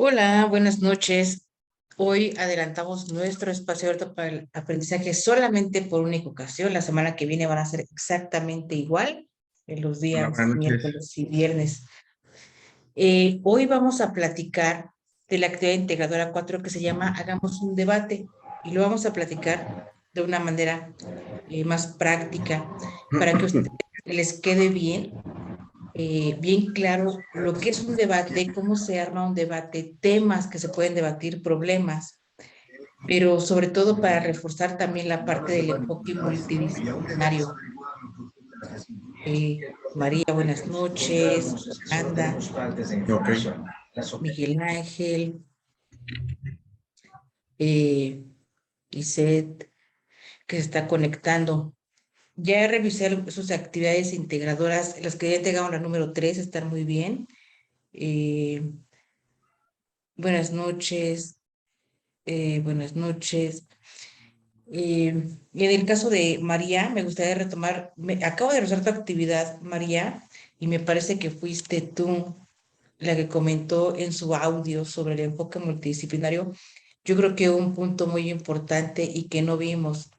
Hola, buenas noches. Hoy adelantamos nuestro espacio abierto para el aprendizaje solamente por única ocasión. La semana que viene van a ser exactamente igual en los Hola, días buenas noches. miércoles y viernes. Hoy vamos a platicar de la actividad integradora 4 que se llama Hagamos un debate y lo vamos a platicar de una manera más práctica para que a ustedes les quede bien claro lo que es un debate, cómo se arma un debate, temas que se pueden debatir, problemas, pero sobre todo para reforzar también la parte del enfoque multidisciplinario. María, buenas noches. Anda, Ok. Miguel Ángel, eh, Lisette, que se está conectando. Ya revisé sus actividades integradoras, las que ya entregaron la número 3 están muy bien. Eh, buenas noches. Buenas noches. Y en el caso de María, me gustaría retomar, acabo de revisar tu actividad, María, y me parece que fuiste tú la que comentó en su audio sobre el enfoque multidisciplinario. Yo creo que un punto muy importante y que no vimos.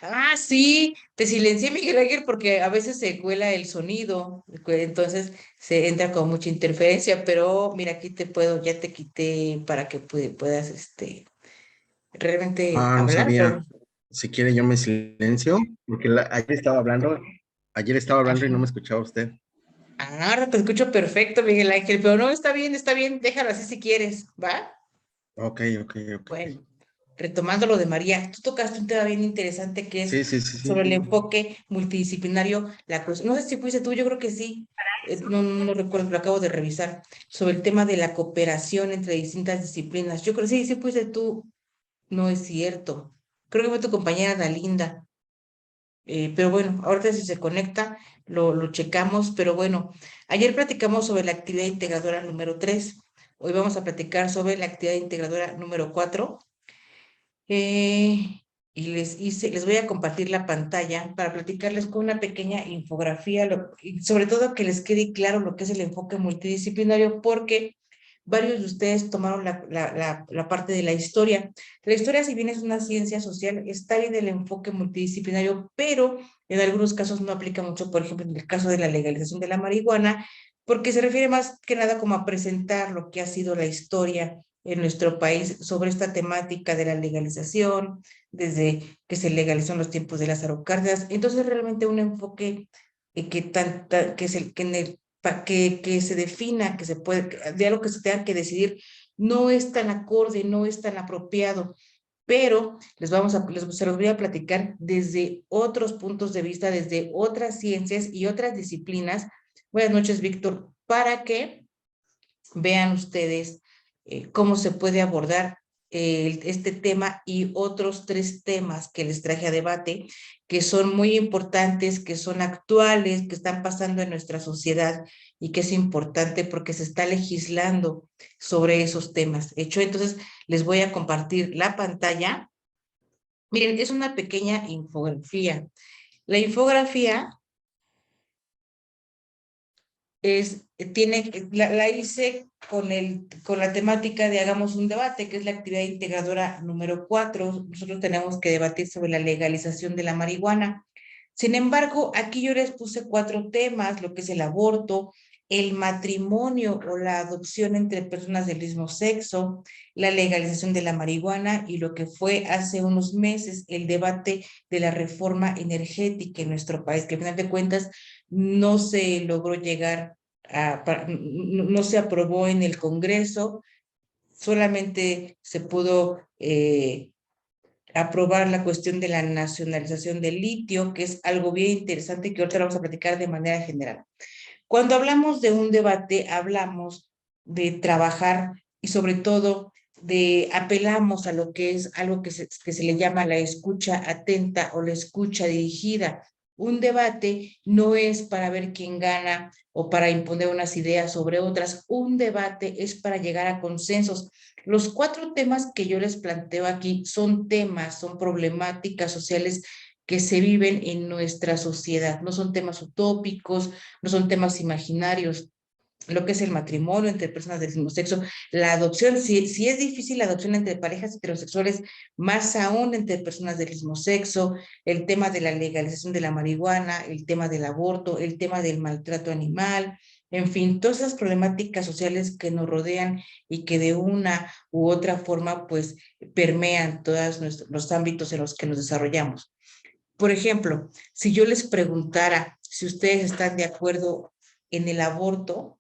Ah, sí, te silencié, Miguel Ángel, porque a veces se cuela el sonido, entonces se entra con mucha interferencia, pero mira, aquí te puedo, ya te quité para que puedas, realmente No hablar, sabía. pero Si quiere yo me silencio, porque ayer estaba hablando y no me ajá. escuchaba usted. Ahora te escucho perfecto, Miguel Ángel, pero no, está bien, déjalo así si quieres, ¿va? Ok, ok, ok. Bueno, retomando lo de María, tú tocaste un tema bien interesante que es Sí, sí, sí, sobre el sí. enfoque multidisciplinario, no sé si fuiste tú, yo creo que sí, no recuerdo, lo acabo de revisar, sobre el tema de la cooperación entre distintas disciplinas. Yo creo que sí, sí fuiste tú, no es cierto. Creo que fue tu compañera Dalinda. Pero bueno, ahorita si se conecta, lo checamos. Pero bueno, ayer platicamos sobre la actividad integradora número 3. Hoy vamos a platicar sobre la actividad integradora número 4. Y les voy a compartir la pantalla para platicarles con una pequeña infografía, y sobre todo que les quede claro lo que es el enfoque multidisciplinario, porque varios de ustedes tomaron la parte de la historia. La historia, si bien es una ciencia social, está bien el enfoque multidisciplinario, pero en algunos casos no aplica mucho, por ejemplo, en el caso de la legalización de la marihuana, porque se refiere más que nada como a presentar lo que ha sido la historia en nuestro país sobre esta temática de la legalización, desde que se legalizó en los tiempos de Lázaro Cárdenas. Entonces, realmente un enfoque que es el que en el que se defina, que se puede, de algo que se tenga que decidir, no es tan acorde, no es tan apropiado, pero se los voy a platicar desde otros puntos de vista, desde otras ciencias y otras disciplinas. Buenas noches, Víctor, para que vean ustedes cómo se puede abordar este tema y otros 3 temas que les traje a debate, que son muy importantes, que son actuales, que están pasando en nuestra sociedad y que es importante porque se está legislando sobre esos temas. Hecho, entonces les voy a compartir la pantalla. Miren, es una pequeña infografía. La infografía la hice con la temática de hagamos un debate, que es la actividad integradora número 4. Nosotros tenemos que debatir sobre la legalización de la marihuana. Sin embargo, aquí yo les puse 4 temas, lo que es el aborto, el matrimonio o la adopción entre personas del mismo sexo, la legalización de la marihuana y lo que fue hace unos meses el debate de la reforma energética en nuestro país, que al final de cuentas no se logró llegar no se aprobó en el Congreso, solamente se pudo aprobar la cuestión de la nacionalización del litio, que es algo bien interesante que ahorita vamos a platicar de manera general. Cuando hablamos de un debate, hablamos de trabajar y sobre todo apelamos a lo que es algo que se le llama la escucha atenta o la escucha dirigida. Un debate no es para ver quién gana o para imponer unas ideas sobre otras. Un debate es para llegar a consensos. Los 4 temas que yo les planteo aquí son temas, son problemáticas sociales que se viven en nuestra sociedad. No son temas utópicos, no son temas imaginarios. Lo que es el matrimonio entre personas del mismo sexo, la adopción, si es difícil la adopción entre parejas heterosexuales, más aún entre personas del mismo sexo, el tema de la legalización de la marihuana, el tema del aborto, el tema del maltrato animal, en fin, todas esas problemáticas sociales que nos rodean y que de una u otra forma, pues, permean todos los ámbitos en los que nos desarrollamos. Por ejemplo, si yo les preguntara si ustedes están de acuerdo en el aborto,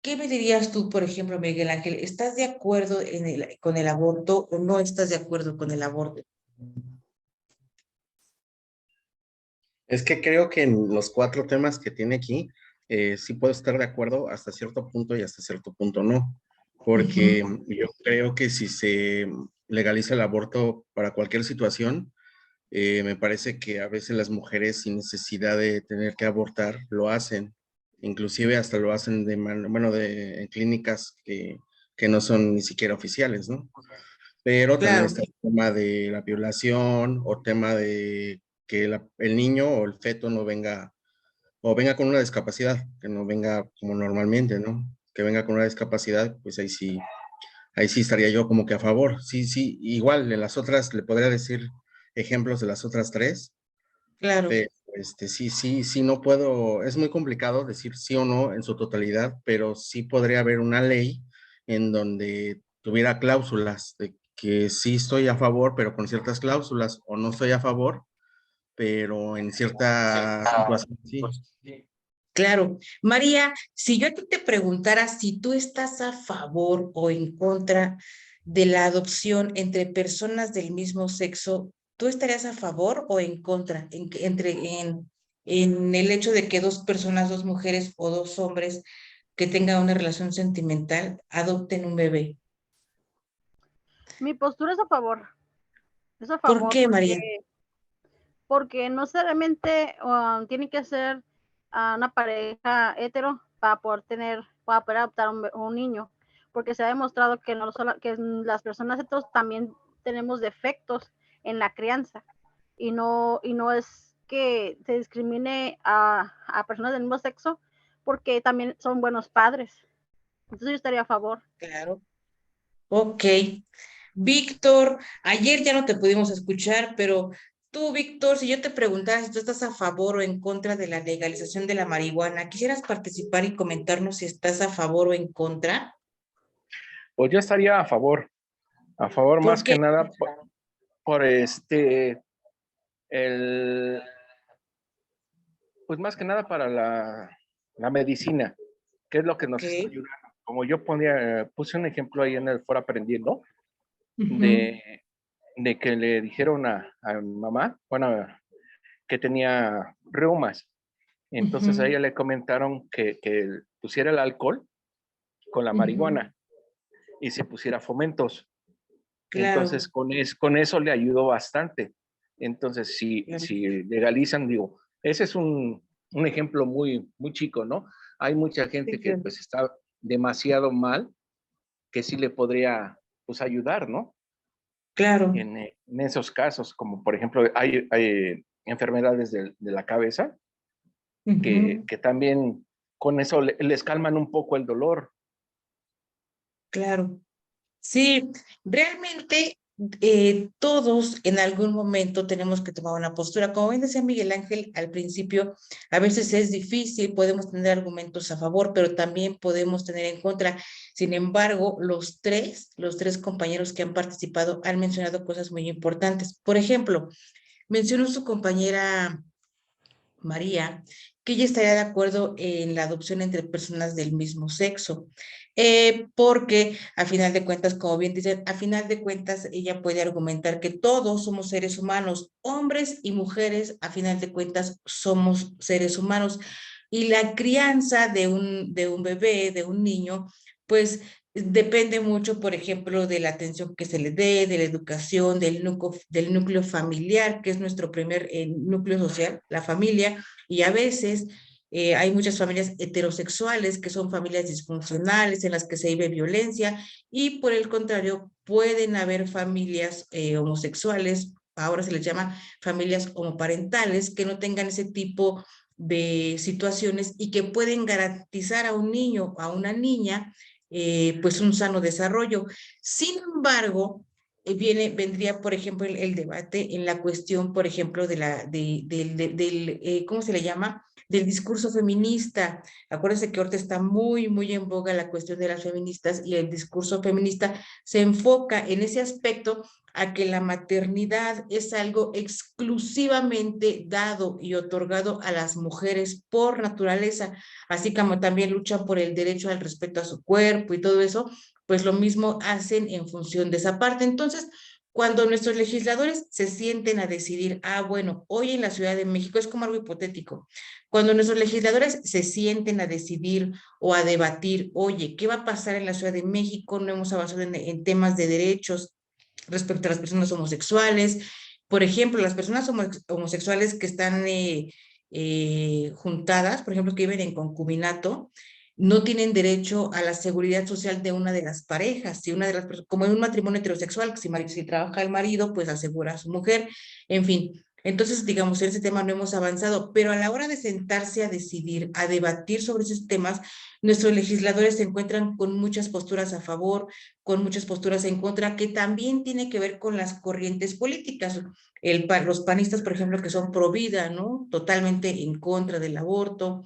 ¿qué me dirías tú, por ejemplo, Miguel Ángel? ¿Estás de acuerdo con el aborto o no estás de acuerdo con el aborto? Es que creo que en los 4 temas que tiene aquí, sí puedo estar de acuerdo hasta cierto punto y hasta cierto punto no, porque Ujú. yo creo que si se legaliza el aborto para cualquier situación, me parece que a veces las mujeres sin necesidad de tener que abortar lo hacen, inclusive hasta lo hacen en clínicas que no son ni siquiera oficiales, ¿no? Pero también Claro, está el tema de la violación o tema de que el niño o el feto no venga o venga con una discapacidad, que no venga como normalmente, ¿no? Que venga con una discapacidad, pues ahí sí estaría yo como que a favor. Sí, sí, igual en las otras le podría decir ejemplos de las otras 3, claro, pero sí, sí, sí, no puedo, es muy complicado decir sí o no en su totalidad, pero sí podría haber una ley en donde tuviera cláusulas de que sí estoy a favor, pero con ciertas cláusulas, o no estoy a favor, pero en cierta situación sí. claro. María, si yo a ti te preguntara si tú estás a favor o en contra de la adopción entre personas del mismo sexo, ¿tú estarías a favor o en contra en el hecho de que 2 personas, 2 mujeres o 2 hombres que tengan una relación sentimental adopten un bebé? Mi postura es a ¿Por favor qué, María? porque no necesariamente tiene que ser una pareja hetero para poder adoptar un niño, porque se ha demostrado que no solo que las personas heteros también tenemos defectos en la crianza y no es que se discrimine a personas del mismo sexo porque también son buenos padres. Entonces yo estaría a favor. Claro. Ok. Víctor, ayer ya no te pudimos escuchar, pero tú, Víctor, si yo te preguntara si tú estás a favor o en contra de la legalización de la marihuana, ¿quisieras participar y comentarnos si estás a favor o en contra? Pues yo estaría a favor ¿Por más que qué? nada por el, pues más que nada para la medicina, que es lo que Ok. nos está ayudando. Como yo puse un ejemplo ahí en el Foro Aprendiendo, Ujú, de, de que le dijeron a mi mamá, bueno, que tenía reumas. Entonces a ujú, ella le comentaron que pusiera el alcohol con la ujú. marihuana y se pusiera fomentos. Entonces, Claro, con eso le ayudó bastante. Entonces, claro. si legalizan, digo, ese es un ejemplo muy chico, ¿no? Hay mucha gente Sí, que claro. pues está demasiado mal, que sí le podría pues ayudar, ¿no? Claro. En esos casos, como por ejemplo, hay enfermedades de la cabeza Ujú, que también con eso les calman un poco el dolor. claro. Sí, realmente todos en algún momento tenemos que tomar una postura. Como bien decía Miguel Ángel al principio, a veces es difícil, podemos tener argumentos a favor, pero también podemos tener en contra. Sin embargo, los tres compañeros que han participado han mencionado cosas muy importantes. Por ejemplo, mencionó su compañera María, que ella estaría de acuerdo en la adopción entre personas del mismo sexo, porque a final de cuentas, como bien dicen, a final de cuentas ella puede argumentar que todos somos seres humanos, hombres y mujeres, a final de cuentas somos seres humanos, y la crianza de un bebé, de un niño, pues Depende mucho, por ejemplo, de la atención que se le dé, de la educación, del núcleo familiar, que es nuestro primer núcleo social, la familia, y a veces hay muchas familias heterosexuales que son familias disfuncionales en las que se vive violencia, y por el contrario, pueden haber familias homosexuales, ahora se les llama familias homoparentales, que no tengan ese tipo de situaciones y que pueden garantizar a un niño o a una niña pues un sano desarrollo. Sin embargo, vendría, por ejemplo, el debate en la cuestión, por ejemplo, ¿cómo se le llama? Del discurso feminista. Acuérdense que ahorita está muy en boga la cuestión de las feministas y el discurso feminista se enfoca en ese aspecto a que la maternidad es algo exclusivamente dado y otorgado a las mujeres por naturaleza, así como también luchan por el derecho al respeto a su cuerpo y todo eso, pues lo mismo hacen en función de esa parte. Entonces, cuando nuestros legisladores se sienten a decidir, bueno, hoy en la Ciudad de México es como algo hipotético, cuando nuestros legisladores se sienten a decidir o a debatir, oye, ¿qué va a pasar en la Ciudad de México? No hemos avanzado en temas de derechos respecto a las personas homosexuales. Por ejemplo, las personas homosexuales que están juntadas, por ejemplo, que viven en concubinato, no tienen derecho a la seguridad social de una de las parejas. Si una de las como en un matrimonio heterosexual, si trabaja el marido, pues asegura a su mujer, en fin. Entonces, digamos, en ese tema no hemos avanzado, pero a la hora de sentarse a decidir, a debatir sobre esos temas, nuestros legisladores se encuentran con muchas posturas a favor, con muchas posturas en contra, que también tiene que ver con las corrientes políticas. Los panistas, por ejemplo, que son pro vida, ¿no? Totalmente en contra del aborto,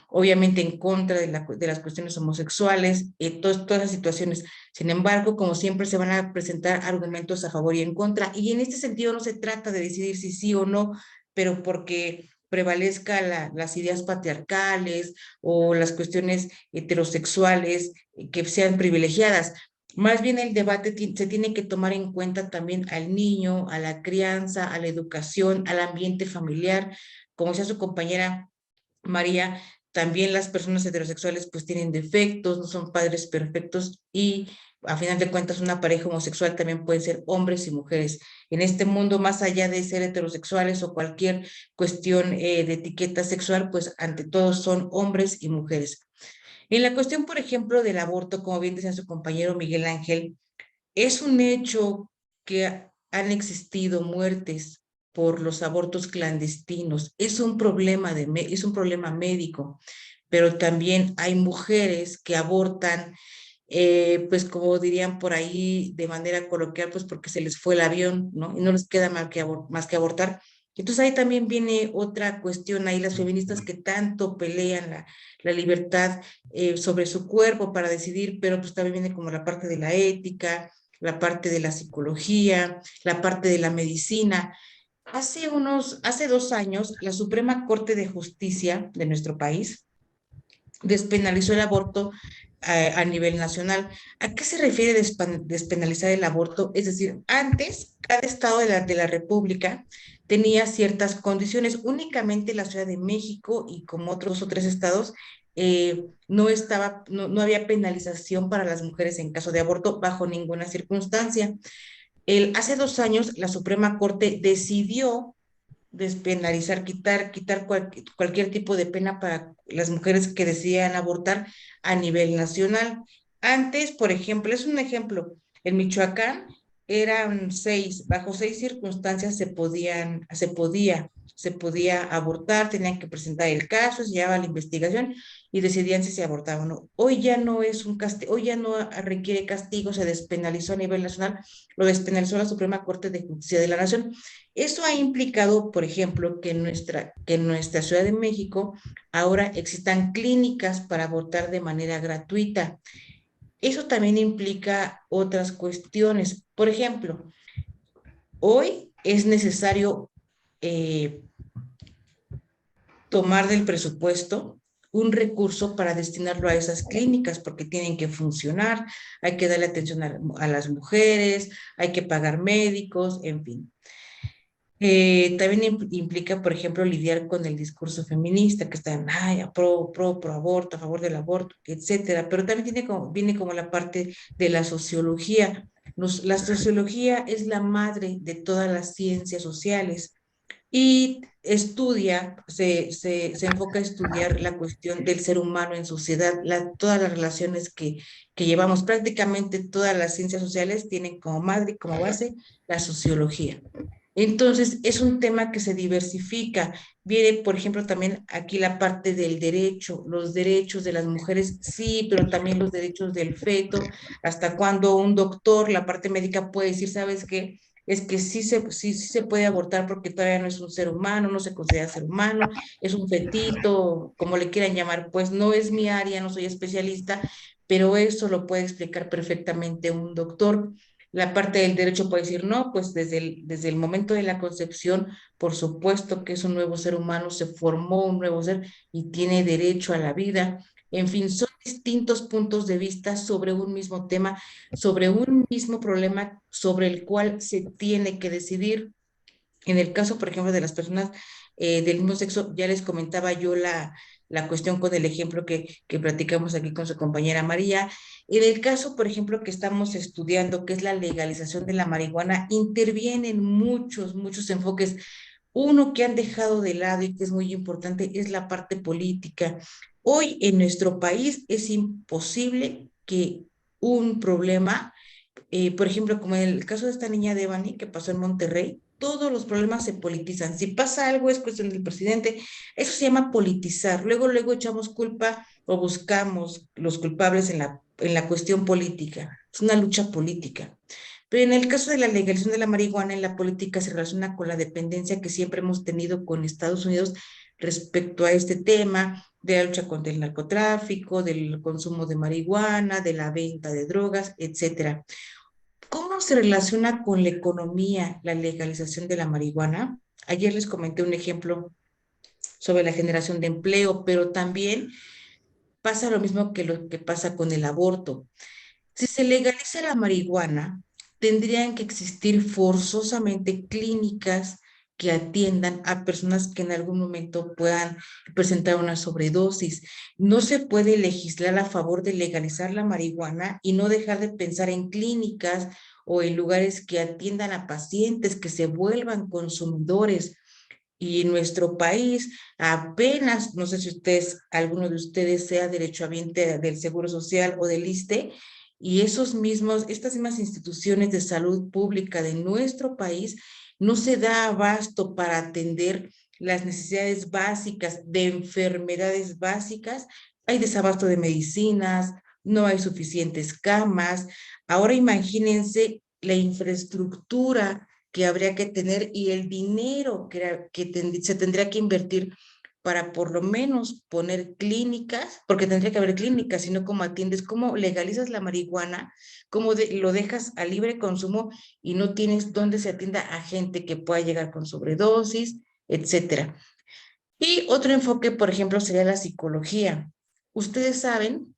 obviamente en contra de las cuestiones homosexuales, todas las situaciones. Sin embargo, como siempre, se van a presentar argumentos a favor y en contra, y en este sentido no se trata de decidir si sí o no, pero porque prevalezca las ideas patriarcales o las cuestiones heterosexuales que sean privilegiadas. Más bien el debate se tiene que tomar en cuenta también al niño, a la crianza, a la educación, al ambiente familiar. Como decía su compañera María, también las personas heterosexuales pues tienen defectos, no son padres perfectos y a final de cuentas una pareja homosexual también pueden ser hombres y mujeres. En este mundo, más allá de ser heterosexuales o cualquier cuestión de etiqueta sexual, pues ante todo son hombres y mujeres. En la cuestión, por ejemplo, del aborto, como bien decía su compañero Miguel Ángel, es un hecho que han existido muertes por los abortos clandestinos. Es un problema es un problema médico, pero también hay mujeres que abortan, pues como dirían por ahí de manera coloquial, pues porque se les fue el avión, ¿no? Y no les queda más que abortar. Entonces ahí también viene otra cuestión, ahí las feministas que tanto pelean la libertad sobre su cuerpo para decidir, pero pues también viene como la parte de la ética, la parte de la psicología, la parte de la medicina. Hace 2 años, la Suprema Corte de Justicia de nuestro país despenalizó el aborto a nivel nacional. ¿A qué se refiere despenalizar el aborto? Es decir, antes cada estado de la República tenía ciertas condiciones, únicamente la Ciudad de México y como otros 2 o 3 estados no había penalización para las mujeres en caso de aborto bajo ninguna circunstancia. Hace 2 años la Suprema Corte decidió despenalizar, quitar cualquier tipo de pena para las mujeres que decidan abortar a nivel nacional. Antes, por ejemplo, es un ejemplo, en Michoacán bajo 6 circunstancias se podía abortar, tenían que presentar el caso, se llevaba la investigación y decidían si se abortaba o no. Hoy ya no es un castigo, hoy ya no requiere castigo, se despenalizó a nivel nacional, lo despenalizó la Suprema Corte de Justicia de la Nación. Eso ha implicado, por ejemplo, que en nuestra Ciudad de México ahora existan clínicas para abortar de manera gratuita. Eso también implica otras cuestiones. Por ejemplo, hoy es necesario eh, tomar del presupuesto un recurso para destinarlo a esas clínicas porque tienen que funcionar, hay que darle atención a las mujeres, hay que pagar médicos, en fin. También implica, por ejemplo, lidiar con el discurso feminista, que están, ay, pro aborto, a favor del aborto, etcétera. Pero también viene como la parte de la sociología. La sociología es la madre de todas las ciencias sociales y se enfoca a estudiar la cuestión del ser humano en sociedad, todas las relaciones que llevamos. Prácticamente todas las ciencias sociales tienen como madre y como base la sociología. Entonces, es un tema que se diversifica. Viene, por ejemplo, también aquí la parte del derecho, los derechos de las mujeres, sí, pero también los derechos del feto, hasta cuando un doctor, la parte médica puede decir, ¿sabes qué? Es que sí se puede abortar porque todavía no es un ser humano, no se considera ser humano, es un fetito, como le quieran llamar, pues no es mi área, no soy especialista, pero eso lo puede explicar perfectamente un doctor. La parte del derecho puede decir, no, pues desde el momento de la concepción, por supuesto que es un nuevo ser humano, se formó un nuevo ser y tiene derecho a la vida. En fin, son distintos puntos de vista sobre un mismo tema, sobre un mismo problema sobre el cual se tiene que decidir. En el caso, por ejemplo, de las personas del mismo sexo, ya les comentaba yo la cuestión con el ejemplo que platicamos aquí con su compañera María. En el caso, por ejemplo, que estamos estudiando, que es la legalización de la marihuana, intervienen muchos enfoques. Uno que han dejado de lado y que es muy importante es la parte política. Hoy en nuestro país es imposible que un problema por ejemplo, como en el caso de esta niña de Devani que pasó en Monterrey, todos los problemas se politizan. Si pasa algo es cuestión del presidente. Eso se llama politizar. Luego echamos culpa o buscamos los culpables en la cuestión política. Es una lucha política. Pero en el caso de la legalización de la marihuana en la política se relaciona con la dependencia que siempre hemos tenido con Estados Unidos respecto a este tema de la lucha contra el narcotráfico, del consumo de marihuana, de la venta de drogas, etcétera. ¿Cómo se relaciona con la economía la legalización de la marihuana? Ayer les comenté un ejemplo sobre la generación de empleo, pero también pasa lo mismo que lo que pasa con el aborto. Si se legaliza la marihuana, tendrían que existir forzosamente clínicas que atiendan a personas que en algún momento puedan presentar una sobredosis. No se puede legislar a favor de legalizar la marihuana y no dejar de pensar en clínicas o en lugares que atiendan a pacientes que se vuelvan consumidores. Y en nuestro país apenas, no sé si ustedes, alguno de ustedes sea derechohabiente del Seguro Social o del ISSSTE, y estas mismas instituciones de salud pública de nuestro país no se da abasto para atender las necesidades básicas de enfermedades básicas. Hay desabasto de medicinas, no hay suficientes camas. Ahora imagínense la infraestructura que habría que tener y el dinero se tendría que invertir para por lo menos poner clínicas, porque tendría que haber clínicas, sino cómo atiendes, cómo legalizas la marihuana, lo dejas a libre consumo y no tienes dónde se atienda a gente que pueda llegar con sobredosis, etcétera. Y otro enfoque, por ejemplo, sería la psicología. Ustedes saben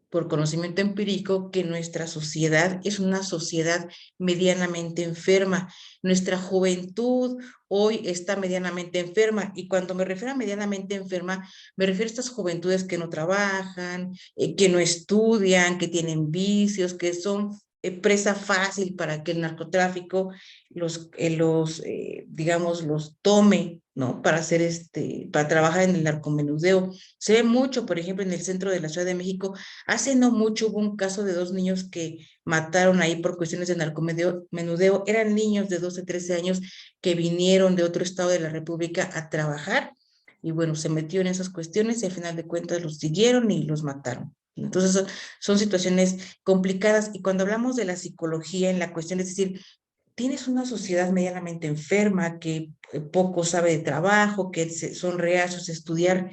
por conocimiento empírico que nuestra sociedad es una sociedad medianamente enferma. Nuestra juventud hoy está medianamente enferma y cuando me refiero a medianamente enferma, me refiero a estas juventudes que no trabajan, que no estudian, que tienen vicios, que son presa fácil para que el narcotráfico digamos, los tome, ¿no? Para trabajar en el narcomenudeo. Se ve mucho, por ejemplo, en el centro de la Ciudad de México. Hace no mucho hubo un caso de 2 niños que mataron ahí por cuestiones de narcomenudeo. Eran niños de 12, 13 años que vinieron de otro estado de la República a trabajar y bueno, se metió en esas cuestiones y al final de cuentas los siguieron y los mataron. Entonces son situaciones complicadas y cuando hablamos de la psicología en la cuestión, es decir, tienes una sociedad medianamente enferma que poco sabe de trabajo, que son reacios a estudiar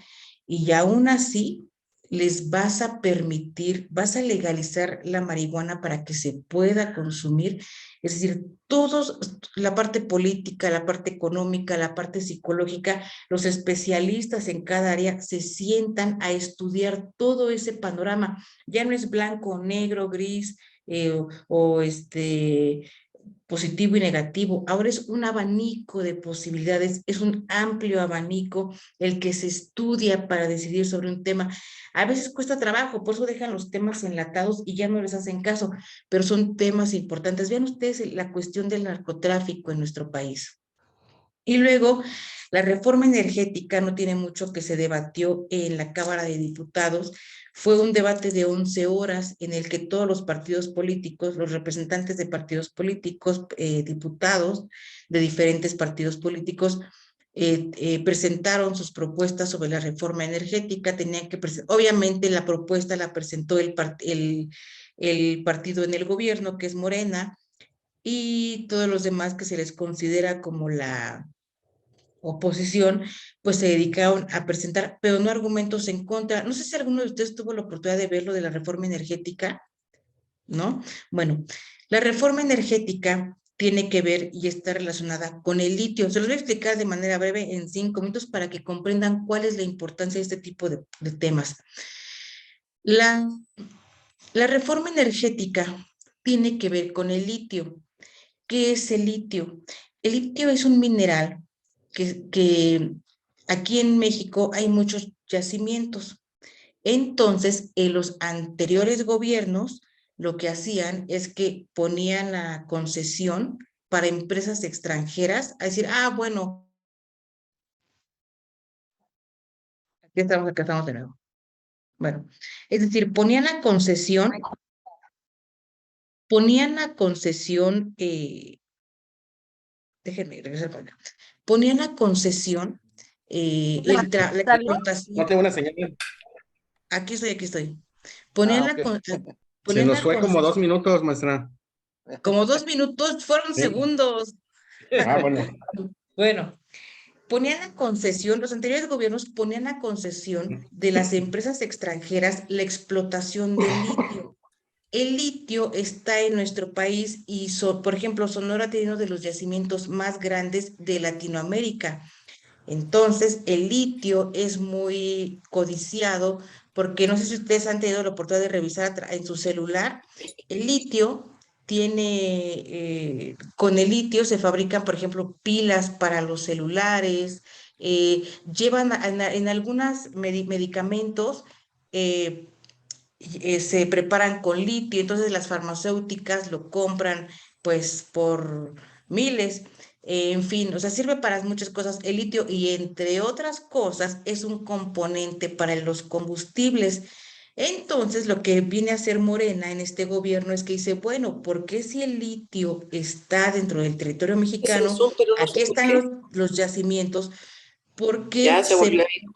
y aún así les vas a permitir, vas a legalizar la marihuana para que se pueda consumir. Es decir, la parte política, la parte económica, la parte psicológica, los especialistas en cada área se sientan a estudiar todo ese panorama. Ya no es blanco, negro, gris o positivo y negativo. Ahora es un abanico de posibilidades, es un amplio abanico el que se estudia para decidir sobre un tema. A veces cuesta trabajo, por eso dejan los temas enlatados y ya no les hacen caso, pero son temas importantes. Vean ustedes la cuestión del narcotráfico en nuestro país. Y luego, la reforma energética no tiene mucho que se debatió en la Cámara de Diputados. Fue un debate de 11 horas en el que todos los partidos políticos, los representantes de partidos políticos, diputados de diferentes partidos políticos, presentaron sus propuestas sobre la reforma energética. Tenían que obviamente la propuesta la presentó el partido en el gobierno, que es Morena, y todos los demás que se les considera como la oposición, pues se dedicaron a presentar, pero no argumentos en contra. No sé si alguno de ustedes tuvo la oportunidad de ver lo de la reforma energética, ¿no? Bueno, la reforma energética tiene que ver y está relacionada con el litio. Se los voy a explicar de manera breve en 5 minutos para que comprendan cuál es la importancia de este tipo de temas. La reforma energética tiene que ver con el litio. ¿Qué es el litio? El litio es un mineral que aquí en México hay muchos yacimientos. Entonces, en los anteriores gobiernos, lo que hacían es que ponían la concesión para empresas extranjeras a decir, bueno, aquí estamos de nuevo. Bueno, es decir, ponían la concesión, déjenme regresar para acá. Ponían la concesión, la explotación. No tengo una señal. Aquí estoy. Ponían ok. Se nos fue como 2 concesión. minutos, maestra. Como 2 minutos, fueron Sí. segundos. Bueno. Bueno, ponían la concesión, los anteriores gobiernos ponían la concesión de las empresas extranjeras la explotación del litio. El litio está en nuestro país y, por ejemplo, Sonora tiene uno de los yacimientos más grandes de Latinoamérica. Entonces, el litio es muy codiciado porque no sé si ustedes han tenido la oportunidad de revisar en su celular. El litio con el litio se fabrican, por ejemplo, pilas para los celulares, llevan en algunos medicamentos, se preparan con litio, entonces las farmacéuticas lo compran pues por miles. En fin, o sea, sirve para muchas cosas el litio y entre otras cosas es un componente para los combustibles. Entonces, lo que viene a hacer Morena en este gobierno es que dice, bueno, ¿por qué si el litio está dentro del territorio mexicano, aquí están los yacimientos, ¿por qué Ya se volvió a ir.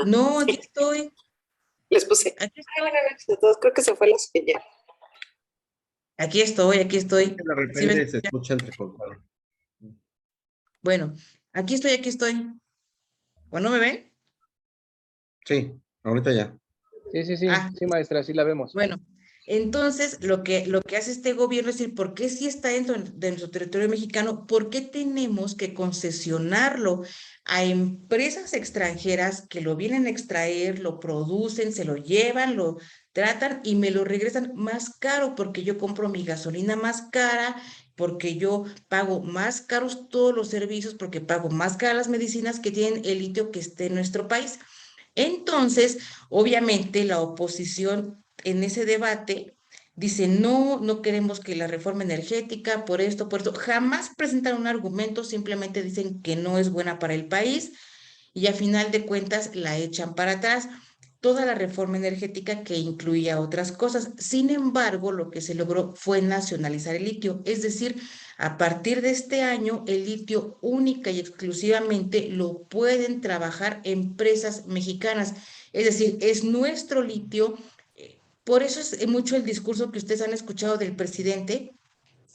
No, aquí estoy. Les puse. Aquí estoy. Buenas noches a todos. Creo que se fue la señal. Aquí estoy. De repente se escucha entrecortado. Bueno, aquí estoy. ¿O no me ven? Sí, ahorita ya. Sí, sí, maestra, sí la vemos. Bueno, entonces lo que hace este gobierno es decir, ¿por qué si está dentro de nuestro territorio mexicano? ¿Por qué tenemos que concesionarlo a empresas extranjeras que lo vienen a extraer, lo producen, se lo llevan, lo tratan y me lo regresan más caro porque yo compro mi gasolina más cara, porque yo pago más caros todos los servicios, porque pago más caras las medicinas que tienen el litio que esté en nuestro país? Entonces, obviamente, la oposición en ese debate dice, no, no queremos que la reforma energética, por esto, jamás presentan un argumento, simplemente dicen que no es buena para el país y a final de cuentas la echan para atrás. Toda la reforma energética que incluía otras cosas. Sin embargo, lo que se logró fue nacionalizar el litio, es decir, a partir de este año, el litio única y exclusivamente lo pueden trabajar empresas mexicanas. Es decir, es nuestro litio. Por eso es mucho el discurso que ustedes han escuchado del presidente,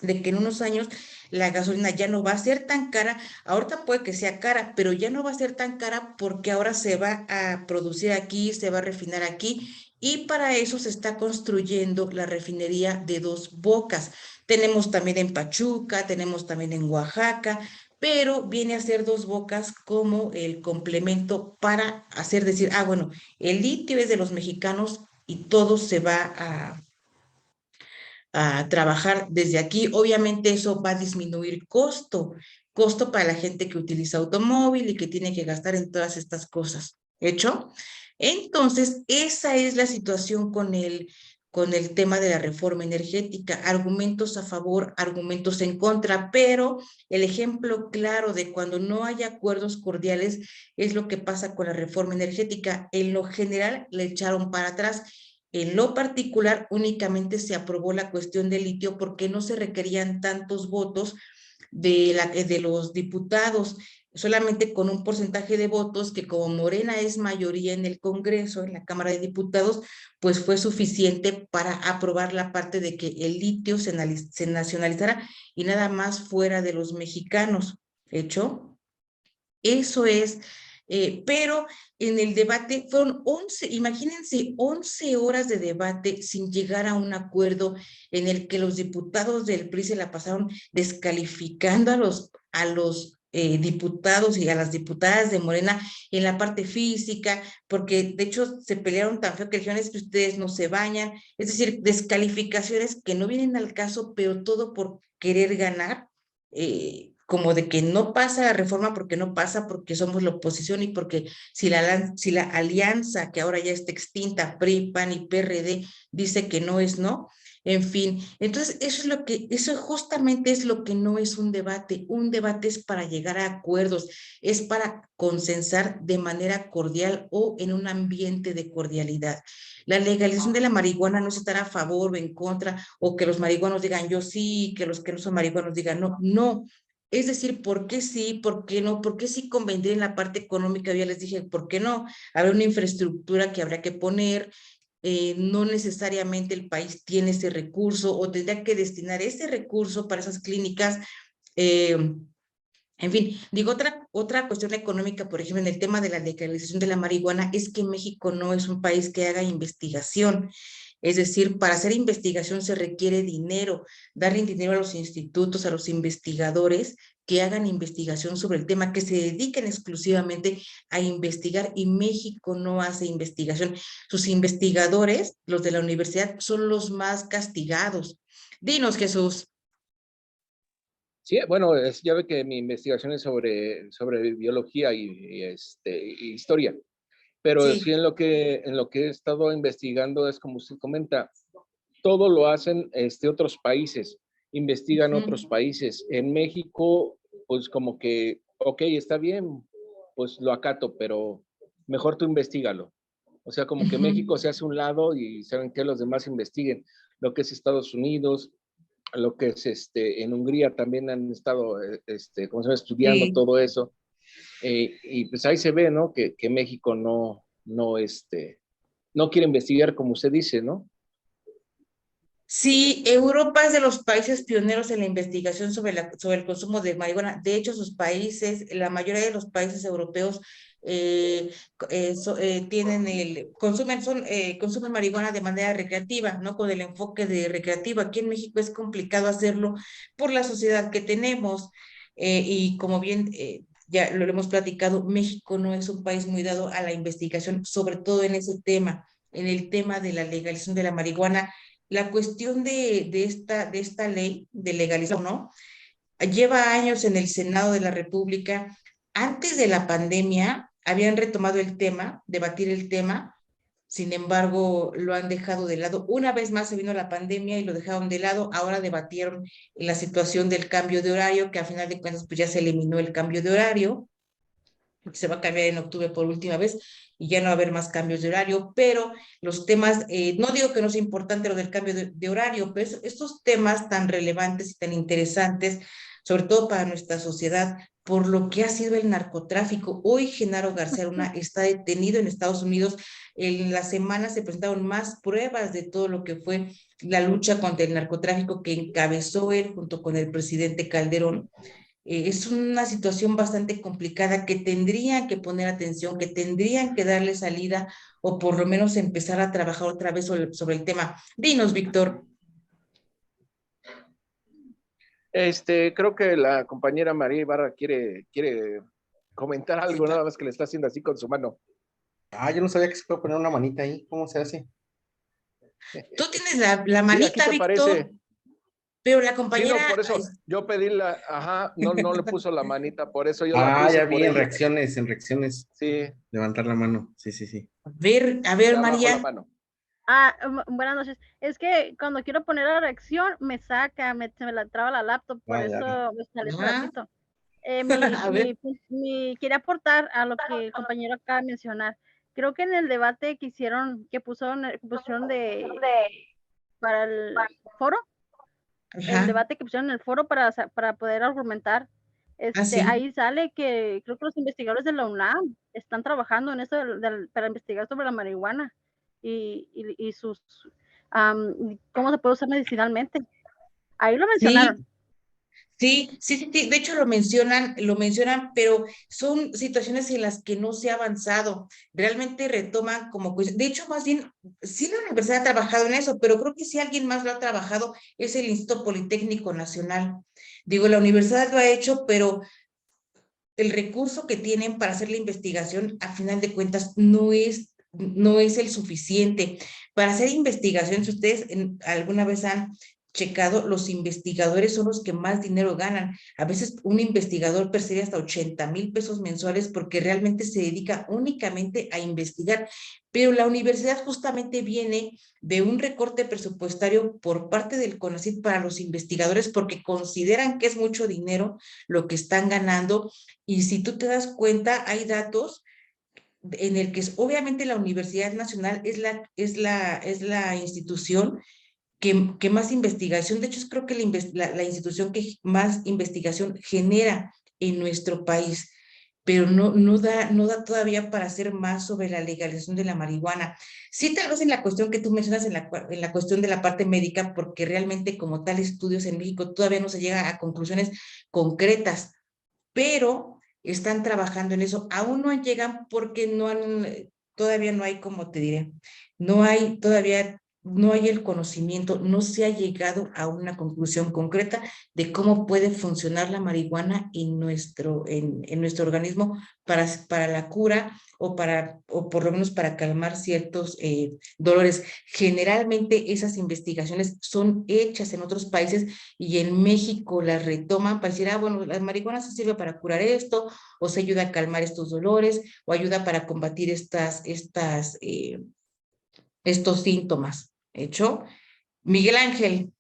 de que en unos años la gasolina ya no va a ser tan cara. Ahorita puede que sea cara, pero ya no va a ser tan cara porque ahora se va a producir aquí, se va a refinar aquí y para eso se está construyendo la refinería de Dos Bocas. Tenemos también en Pachuca, tenemos también en Oaxaca, pero viene a ser Dos Bocas como el complemento para hacer decir, bueno, el litio es de los mexicanos y todo se va a trabajar desde aquí. Obviamente eso va a disminuir costo para la gente que utiliza automóvil y que tiene que gastar en todas estas cosas. ¿Hecho? Entonces, esa es la situación con el tema de la reforma energética. Argumentos a favor, argumentos en contra, pero el ejemplo claro de cuando no hay acuerdos cordiales es lo que pasa con la reforma energética. En lo general, le echaron para atrás. En lo particular, únicamente se aprobó la cuestión del litio porque no se requerían tantos votos de los diputados, solamente con un porcentaje de votos que como Morena es mayoría en el Congreso, en la Cámara de Diputados, pues fue suficiente para aprobar la parte de que el litio se nacionalizara y nada más fuera de los mexicanos. ¿Hecho? Eso es, pero en el debate fueron 11, imagínense, 11 horas de debate sin llegar a un acuerdo en el que los diputados del PRI se la pasaron descalificando a los diputados y a las diputadas de Morena en la parte física, porque de hecho se pelearon tan feo que dijeron es que ustedes no se bañan, es decir, descalificaciones que no vienen al caso, pero todo por querer ganar. Como de que no pasa la reforma porque no pasa, porque somos la oposición y porque si la alianza que ahora ya está extinta, PRI, PAN y PRD, dice que no es no, en fin, entonces eso justamente es lo que no es un debate es para llegar a acuerdos, es para consensar de manera cordial o en un ambiente de cordialidad. La legalización de la marihuana no es estar a favor o en contra, o que los marihuanos digan yo sí, que los que no son marihuanos digan no, no. Es decir, ¿por qué sí? ¿Por qué no? ¿Por qué sí convendría en la parte económica? Ya les dije, ¿por qué no? Habrá una infraestructura que habrá que poner, no necesariamente el país tiene ese recurso o tendría que destinar ese recurso para esas clínicas. eh, en fin, digo, otra cuestión económica, por ejemplo, en el tema de la legalización de la marihuana, es que México no es un país que haga investigación. Es decir, para hacer investigación se requiere dinero, darle dinero a los institutos, a los investigadores que hagan investigación sobre el tema, que se dediquen exclusivamente a investigar y México no hace investigación. Sus investigadores, los de la universidad, son los más castigados. Dinos, Jesús. Sí, bueno, ya ve que mi investigación es sobre biología y historia, pero sí Sí. en lo que he estado investigando es como usted comenta, todo lo hacen otros países, investigan otros países. En México, pues como que, ok, está bien, pues lo acato, pero mejor tú investigalo. O sea, como que México se hace un lado y saben que los demás investiguen lo que es Estados Unidos, lo que es en Hungría también han estado ¿cómo se llama? Estudiando Sí. todo eso. Y pues ahí se ve, ¿no? Que México no quiere investigar como usted dice, ¿no? Sí, Europa es de los países pioneros en la investigación sobre el consumo de marihuana. De hecho, sus países, la mayoría de los países europeos consumen marihuana de manera recreativa, no con el enfoque de recreativo. Aquí en México es complicado hacerlo por la sociedad que tenemos y como bien ya lo hemos platicado, México no es un país muy dado a la investigación, sobre todo en ese tema, en el tema de la legalización de la marihuana. La cuestión de esta ley de legalización, ¿no? Lleva años en el Senado de la República. Antes de la pandemia habían retomado el tema, debatir el tema, sin embargo lo han dejado de lado. Una vez más se vino la pandemia y lo dejaron de lado. Ahora debatieron la situación del cambio de horario, que a final de cuentas pues ya se eliminó el cambio de horario, porque se va a cambiar en octubre por última vez y ya no va a haber más cambios de horario, pero los temas, no digo que no sea importante lo del cambio de horario, pero estos temas tan relevantes y tan interesantes, sobre todo para nuestra sociedad, por lo que ha sido el narcotráfico. Hoy Genaro García Luna está detenido en Estados Unidos. En la semana se presentaron más pruebas de todo lo que fue la lucha contra el narcotráfico que encabezó él junto con el presidente Calderón. Es una situación bastante complicada que tendrían que poner atención, que tendrían que darle salida o por lo menos empezar a trabajar otra vez sobre el tema. Dinos, Víctor. Creo que la compañera María Ibarra quiere comentar algo, nada más que le está haciendo así con su mano. Yo no sabía que se puede poner una manita ahí. ¿Cómo se hace? Tú tienes la Sí, aquí manita, te Víctor. aparece. Pero la Sí, compañera, no, por eso yo pedí no le puso la manita, por eso yo la Ah, puse ya por vi ella. en reacciones, Sí, levantar la mano. Sí, sí, sí. a ver, ya bajó la María, mano. Buenas noches. Es que cuando quiero poner la reacción, me saca, se me la traba la laptop, por Ah, ya. eso me sale hace ah, ratito. a ver, Quería aportar a lo que el compañero acaba de mencionar. Creo que en el debate que hicieron, que pusieron para el foro, el ajá, debate que pusieron en el foro para poder argumentar, sí. ahí sale que creo que los investigadores de la UNAM están trabajando en eso para investigar sobre la marihuana y sus, cómo se puede usar medicinalmente. Ahí lo Sí, mencionaron. sí. De hecho lo mencionan, pero son situaciones en las que no se ha avanzado. Realmente retoman como, de hecho, más bien, sí la universidad ha trabajado en eso, pero creo que si alguien más lo ha trabajado es el Instituto Politécnico Nacional. Digo, la universidad lo ha hecho, pero el recurso que tienen para hacer la investigación, a final de cuentas, no es el suficiente. Para hacer investigación, si ustedes alguna vez han checado, los investigadores son los que más dinero ganan. A veces un investigador percibe hasta 80,000 pesos mensuales porque realmente se dedica únicamente a investigar. Pero la universidad justamente viene de un recorte presupuestario por parte del CONACYT para los investigadores porque consideran que es mucho dinero lo que están ganando. Y si tú te das cuenta, hay datos en el que obviamente la Universidad Nacional es la institución que más investigación, de hecho, creo que la institución que más investigación genera en nuestro país, pero no da todavía para hacer más sobre la legalización de la marihuana. Sí, tal vez en la cuestión que tú mencionas, en la cuestión de la parte médica, porque realmente como tal estudios en México todavía no se llega a conclusiones concretas, pero están trabajando en eso. Aún no llegan porque todavía no hay, como te diré, todavía no hay el conocimiento, no se ha llegado a una conclusión concreta de cómo puede funcionar la marihuana en nuestro organismo para la cura o por lo menos para calmar ciertos dolores. Generalmente esas investigaciones son hechas en otros países y en México las retoman para decir, bueno, la marihuana se sirve para curar esto, o se ayuda a calmar estos dolores, o ayuda para combatir estos síntomas. ¿Hecho? Miguel Ángel,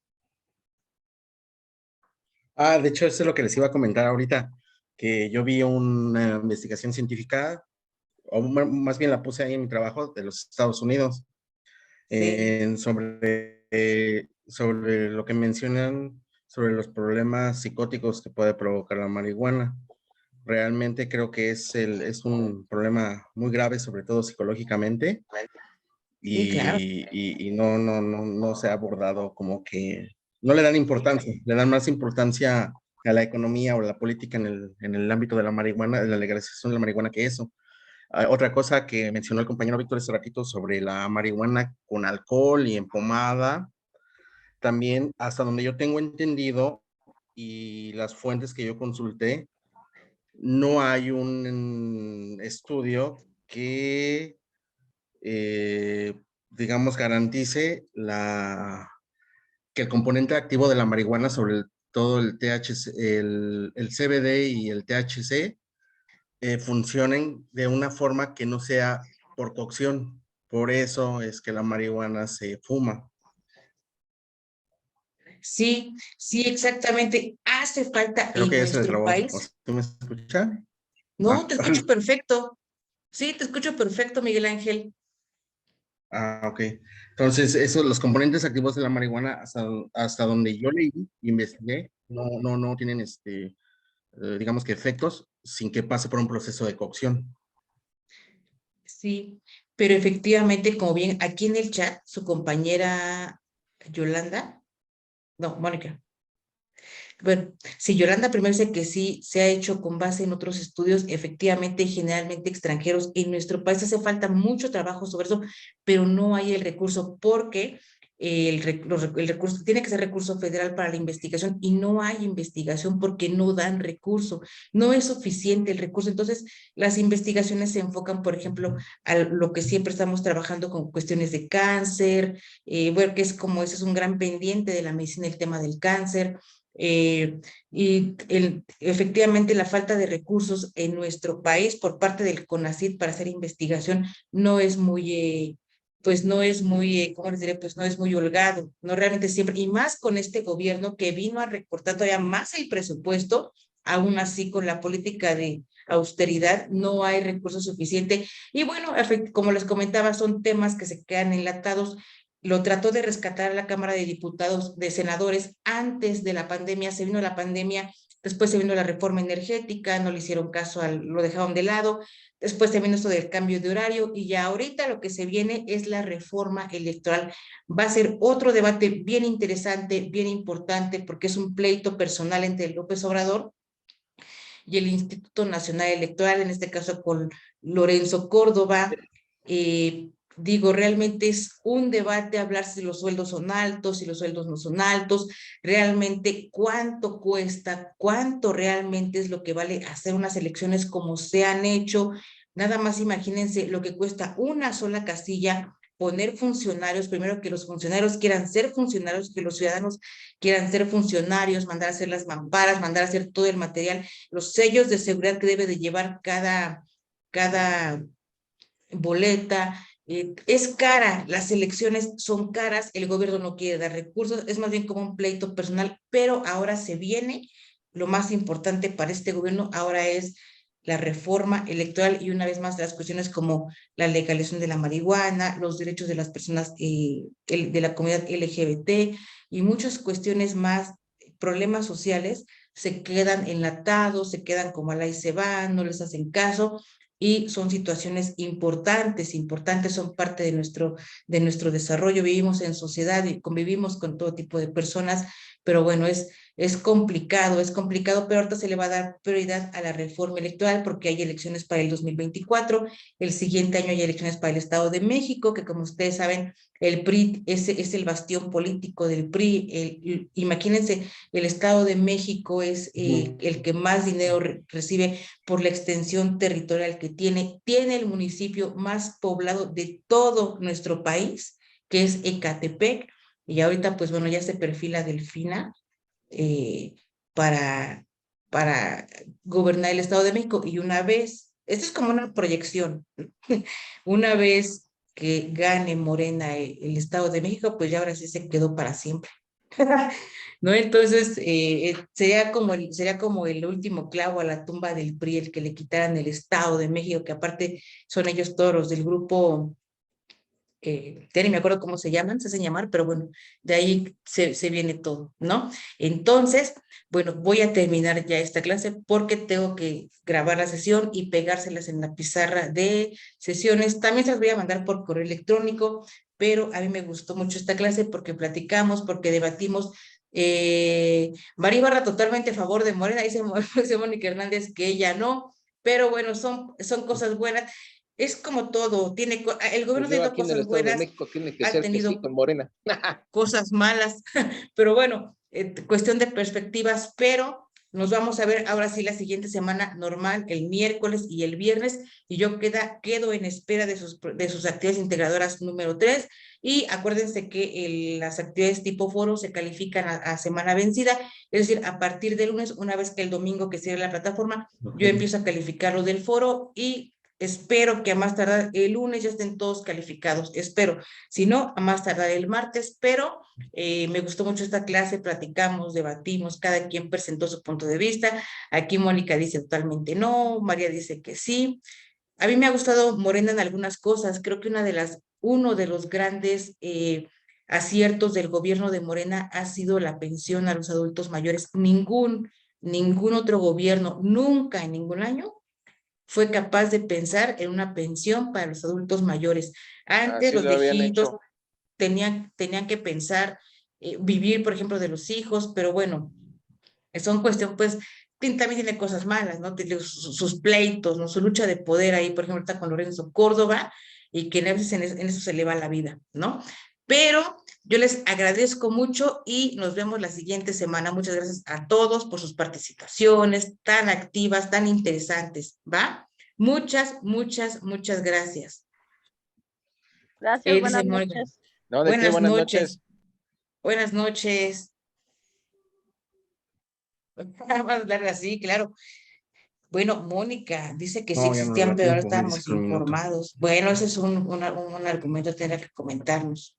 Ah, de hecho, eso es lo que les iba a comentar ahorita, que yo vi una investigación científica, más bien la puse ahí en mi trabajo de los Estados Unidos, sí, sobre lo que mencionan sobre los problemas psicóticos que puede provocar la marihuana. Realmente creo que es un problema muy grave, sobre todo psicológicamente, sí, claro. y no se ha abordado como que no le dan importancia, le dan más importancia a la economía o la política en el ámbito de la marihuana, de la legalización de la marihuana que eso. Otra cosa que mencionó el compañero Víctor hace ratito sobre la marihuana con alcohol y en pomada, también hasta donde yo tengo entendido y las fuentes que yo consulté, no hay un estudio que digamos, garantice que el componente activo de la marihuana, sobre todo el THC, el CBD y el THC, funcionen de una forma que no sea por cocción. Por eso es que la marihuana se fuma. Sí, sí, exactamente. Hace falta Creo que en ya se le nuestro trabó. ¿O país. ¿Tú me escuchas? No, Ah, te escucho perfecto. Sí, te escucho perfecto, Miguel Ángel. ok. Entonces, eso, los componentes activos de la marihuana, hasta donde yo leí, investigué, no tienen digamos que efectos sin que pase por un proceso de cocción. Sí, pero efectivamente, como bien aquí en el chat, su compañera Yolanda, no, Mónica. Bueno, si Yolanda primero dice que sí se ha hecho con base en otros estudios, efectivamente, generalmente extranjeros, en nuestro país hace falta mucho trabajo sobre eso, pero no hay el recurso porque el recurso, tiene que ser recurso federal para la investigación y no hay investigación porque no dan recurso, no es suficiente el recurso. Entonces, las investigaciones se enfocan, por ejemplo, a lo que siempre estamos trabajando con cuestiones de cáncer, bueno, que es como ese es un gran pendiente de la medicina, el tema del cáncer. Y efectivamente la falta de recursos en nuestro país por parte del CONACYT para hacer investigación no es muy, pues no es muy, ¿cómo les diré? Pues no es muy holgado, no realmente siempre, y más con este gobierno que vino a recortar todavía más el presupuesto, aún así con la política de austeridad no hay recursos suficientes. Y bueno, como les comentaba, son temas que se quedan enlatados. Lo trató de rescatar a la Cámara de Diputados, de Senadores, antes de la pandemia, se vino la pandemia, después se vino la reforma energética, no le hicieron caso, lo dejaron de lado, después se vino esto del cambio de horario y ya ahorita lo que se viene es la reforma electoral. Va a ser otro debate bien interesante, bien importante, porque es un pleito personal entre López Obrador y el Instituto Nacional Electoral, en este caso con Lorenzo Córdoba. Digo, realmente es un debate hablar si los sueldos son altos, si los sueldos no son altos, realmente cuánto cuesta, cuánto realmente es lo que vale hacer unas elecciones como se han hecho. Nada más imagínense lo que cuesta una sola casilla, poner funcionarios, primero que los funcionarios quieran ser funcionarios, que los ciudadanos quieran ser funcionarios, mandar a hacer las mamparas, mandar a hacer todo el material, los sellos de seguridad que debe de llevar cada boleta. Es cara, las elecciones son caras, el gobierno no quiere dar recursos, es más bien como un pleito personal, pero ahora se viene, lo más importante para este gobierno ahora es la reforma electoral y una vez más las cuestiones como la legalización de la marihuana, los derechos de las personas de la comunidad LGBT y muchas cuestiones más, problemas sociales se quedan enlatados, se quedan como al ahí se van, no les hacen caso y son situaciones importantes, son parte de nuestro desarrollo, vivimos en sociedad y convivimos con todo tipo de personas, pero bueno, es complicado, pero ahorita se le va a dar prioridad a la reforma electoral porque hay elecciones para el 2024, el siguiente año hay elecciones para el Estado de México, que como ustedes saben, el PRI es el bastión político del PRI, imagínense, el Estado de México es el que más dinero recibe por la extensión territorial que tiene el municipio más poblado de todo nuestro país, que es Ecatepec, y ahorita pues bueno, ya se perfila Delfina para gobernar el Estado de México, y una vez, esto es como una proyección, una vez que gane Morena el Estado de México, pues ya ahora sí se quedó para siempre. ¿No? Entonces, sería como el último clavo a la tumba del PRI, el que le quitaran el Estado de México, que aparte son ellos todos los del grupo, ya ni me acuerdo cómo se llaman, se hacen llamar, pero bueno, de ahí se viene todo, ¿no? Entonces, bueno, voy a terminar ya esta clase porque tengo que grabar la sesión y pegárselas en la pizarra de sesiones. También se las voy a mandar por correo electrónico, pero a mí me gustó mucho esta clase porque platicamos, porque debatimos. María Ibarra totalmente a favor de Morena, dice Mónica Hernández que ella no, pero bueno, son cosas buenas. Es como todo, el gobierno ha Pues yo tenido aquí en el cosas Estado de buenas, México tiene que ha ser que sí, tenido con Morena. cosas malas, pero bueno, cuestión de perspectivas, pero nos vamos a ver ahora sí la siguiente semana normal, el miércoles y el viernes, y yo quedo en espera de sus actividades integradoras número 3, y acuérdense que las actividades tipo foro se califican a semana vencida, es decir, a partir del lunes, una vez que el domingo que cierre la plataforma, yo empiezo a calificar lo del foro y espero que a más tardar el lunes ya estén todos calificados, espero. Si no, a más tardar el martes, pero me gustó mucho esta clase, platicamos, debatimos, cada quien presentó su punto de vista. Aquí Mónica dice totalmente no, María dice que sí. A mí me ha gustado Morena en algunas cosas. Creo que uno de los grandes aciertos del gobierno de Morena ha sido la pensión a los adultos mayores. Ningún otro gobierno, nunca en ningún año fue capaz de pensar en una pensión para los adultos mayores. Antes Así los lo habían viejitos hecho. tenían que pensar, vivir, por ejemplo, de los hijos, pero bueno, son cuestión, pues, también tiene cosas malas, ¿no? Tiene sus pleitos, ¿no? Su lucha de poder ahí, por ejemplo, está con Lorenzo Córdoba, y que a veces en eso se le va la vida, ¿no? Pero Yo les agradezco mucho y nos vemos la siguiente semana. Muchas gracias a todos por sus participaciones tan activas, tan interesantes, ¿va? Muchas gracias. Gracias, buenas Mónica. noches. No, ¿de qué? Buenas Buenas noches. noches. Buenas noches. Vamos a hablar así, claro. Bueno, Mónica dice que sí No, ya no nos existían, da pero ahora tiempo, me dice estábamos que un minuto. informados. Bueno, ese es un argumento que tendrá que comentarnos.